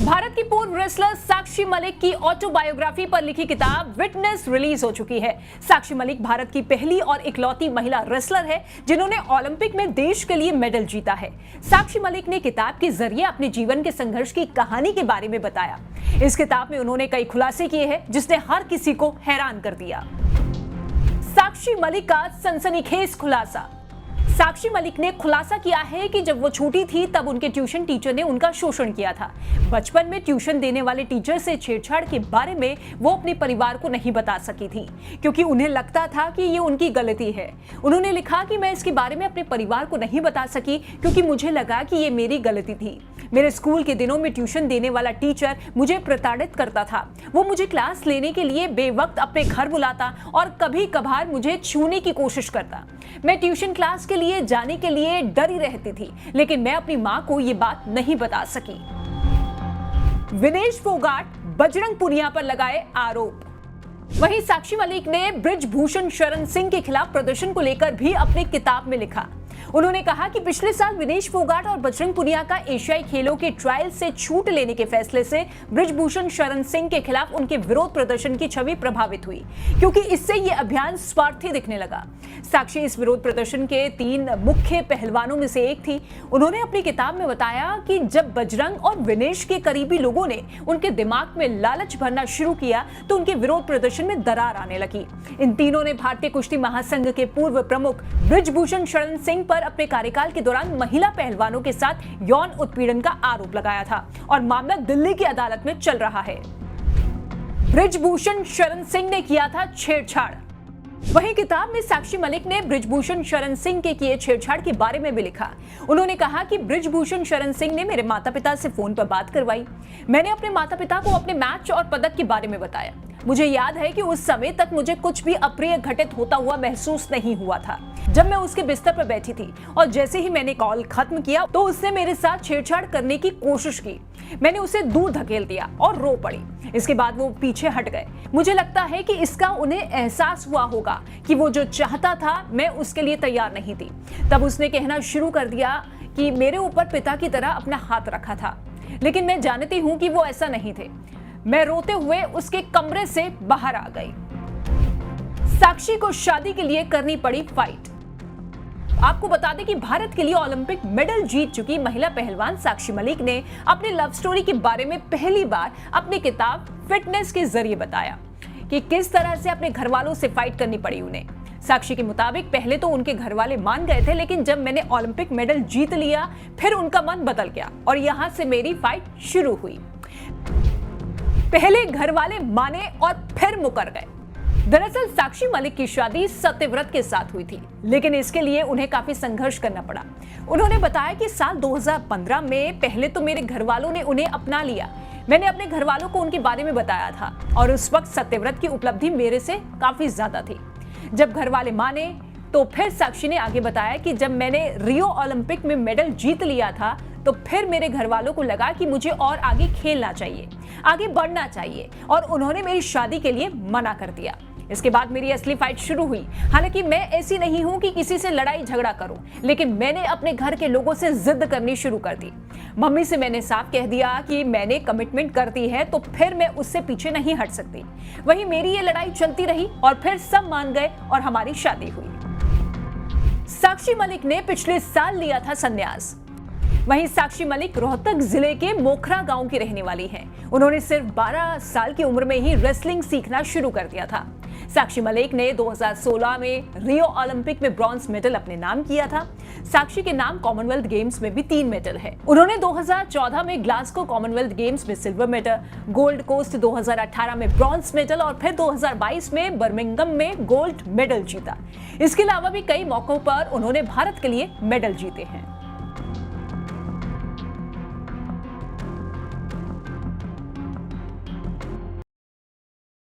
भारत की पूर्व रेसलर साक्षी मलिक की ऑटोबायोग्राफी पर लिखी किताब विटनेस रिलीज हो चुकी है। साक्षी मलिक भारत की पहली और इकलौती महिला रेसलर है जिन्होंने ओलंपिक में देश के लिए मेडल जीता है। साक्षी मलिक ने किताब के जरिए अपने जीवन के संघर्ष की कहानी के बारे में बताया। इस किताब में उन्होंने कई खुलासे किए हैं जिसने हर किसी को हैरान कर दिया। साक्षी मलिक का सनसनीखेज खुलासा। साक्षी मलिक ने खुलासा किया है कि जब वो छोटी थी तब उनके ट्यूशन टीचर ने उनका शोषण किया था। बचपन में ट्यूशन देने वाले टीचर से छेड़छाड़ के बारे में वो अपने परिवार को नहीं बता सकी थी क्योंकि उन्हें लगता था कि ये उनकी गलती है। उन्होंने लिखा कि मैं इसके बारे में अपने परिवार को नहीं बता सकी क्योंकि मुझे लगा कि ये मेरी गलती थी। मेरे स्कूल के दिनों में ट्यूशन देने वाला टीचर मुझे प्रताड़ित करता था। वो मुझे क्लास लेने के लिए बेवक्त अपने घर बुलाता और कभी कभार मुझे छूने की कोशिश करता। मैं ट्यूशन क्लास के लिए जाने के लिए डरी रहती थी, लेकिन मैं अपनी मां को ये बात नहीं बता सकी। विनेश फोगाट बजरंग पुनिया पर लगाए आरोप। वहीं साक्षी मलिक ने बृजभूषण शरण सिंह के खिलाफ प्रदर्शन को लेकर भी अपनी किताब में लिखा। उन्होंने कहा कि पिछले साल विनेश फोगाट और बजरंग पुनिया का एशियाई खेलों के ट्रायल से छूट लेने के फैसले से बृजभूषण शरण सिंह के खिलाफ उनके विरोध प्रदर्शन की छवि प्रभावित हुई क्योंकि इससे ये अभियान स्वार्थी दिखने लगा। साक्षी इस विरोध प्रदर्शन के 3 मुख्य पहलवानों में से एक थी। उन्होंने अपनी किताब में बताया कि जब बजरंग और विनेश के करीबी लोगों ने उनके दिमाग में लालच भरना शुरू किया तो उनके विरोध प्रदर्शन में दरार आने लगी। इन तीनों ने भारतीय कुश्ती महासंघ के पूर्व प्रमुख बृजभूषण शरण सिंह पर अपने कार्यकाल के दौरान महिला पहलवानों के साथ यौन उत्पीड़न का आरोप लगाया था और मामला दिल्ली की अदालत में चल रहा है। बृजभूषण शरण सिंह ने किया था छेड़छाड़। वहीं किताब में साक्षी मलिक ने बृजभूषण शरण सिंह के किए छेड़छाड़ के बारे में भी लिखा। उन्होंने कहा कि बृजभूषण शरण सिंह ने मेरे माता पिता से फोन पर बात करवाई। मैंने अपने माता पिता को अपने मैच और पदक के बारे में बताया। मुझे याद है कि उस समय तक मुझे कुछ भी अप्रिय घटित होता हुआ महसूस नहीं हुआ था। जब मैं उसके बिस्तर पर बैठी थी और जैसे ही मैंने कॉल खत्म किया तो उसने मेरे साथ छेड़छाड़ करने की कोशिश की। मैंने उसे दूर धकेल दिया और रो पड़ी। इसके बाद वो पीछे हट गए। मुझे लगता है कि इसका उन्हें एहसास हुआ होगा कि वो जो चाहता था मैं उसके लिए तैयार नहीं थी। तब उसने कहना शुरू कर दिया कि मेरे ऊपर पिता की तरह अपना हाथ रखा था, लेकिन मैं जानती हूँ कि वो ऐसा नहीं थे। मैं रोते हुए उसके कमरे से बाहर आ गई। साक्षी को शादी के लिए करनी पड़ी फाइट। आपको बता दें कि भारत के लिए ओलंपिक मेडल जीत चुकी महिला पहलवान साक्षी मलिक ने अपनी लव स्टोरी के बारे में पहली बार अपनी किताब फिटनेस के जरिए बताया कि किस तरह से अपने घर वालों से फाइट करनी पड़ी उन्हें। साक्षी के मुताबिक पहले तो उनके घर वाले मान गए थे, लेकिन जब मैंने ओलंपिक मेडल जीत लिया फिर उनका मन बदल गया और यहां से मेरी फाइट शुरू हुई। पहले घर वाले माने और फिर मुकर गए। दरअसल साक्षी मलिक की शादी सत्यव्रत के साथ हुई थी, लेकिन इसके लिए उन्हें काफी संघर्ष करना पड़ा। उन्होंने बताया कि साल 2015 में पहले तो मेरे घर वालों ने उन्हें अपना लिया। मैंने अपने घर वालों को उनके बारे में बताया था और उस वक्त सत्यव्रत की उपलब्धि मेरे से काफी ज्यादा थी। जब घर वाले माने तो फिर साक्षी ने आगे बताया कि जब मैंने रियो ओलंपिक में मेडल जीत लिया था तो फिर मेरे घर वालों को लगा कि मुझे और आगे खेलना चाहिए, आगे बढ़ना चाहिए और उन्होंने मेरी शादी के लिए मना कर दिया। इसके बाद मेरी असली फाइट शुरू हुई। हालांकि मैं ऐसी नहीं हूं कि किसी से लड़ाई झगड़ा करूं, लेकिन मैंने अपने घर के लोगों से जिद करनी शुरू कर दी। मम्मी से मैंने साफ कह दिया कि मैंने कमिटमेंट कर दी है तो फिर मैं उससे पीछे नहीं हट सकती। वहीं मेरी ये लड़ाई चलती रही और फिर सब मान गए और हमारी शादी हुई। साक्षी मलिक ने पिछले साल लिया था संन्यास। वहीं साक्षी मलिक रोहतक जिले के मोखरा गांव की रहने वाली हैं। उन्होंने सिर्फ 12 साल की उम्र में ही रेसलिंग सीखना शुरू कर दिया था। साक्षी मलिक ने 2016 में रियो ओलंपिक में ब्रॉन्ज मेडल अपने नाम किया था। साक्षी के नाम कॉमनवेल्थ गेम्स में भी 3 मेडल है। उन्होंने 2014 में ग्लासगो कॉमनवेल्थ गेम्स में सिल्वर मेडल, गोल्ड कोस्ट 2018 में ब्रॉन्ज मेडल और फिर 2022 में बर्मिंघम में गोल्ड मेडल जीता। इसके अलावा भी कई मौकों पर उन्होंने भारत के लिए मेडल जीते हैं।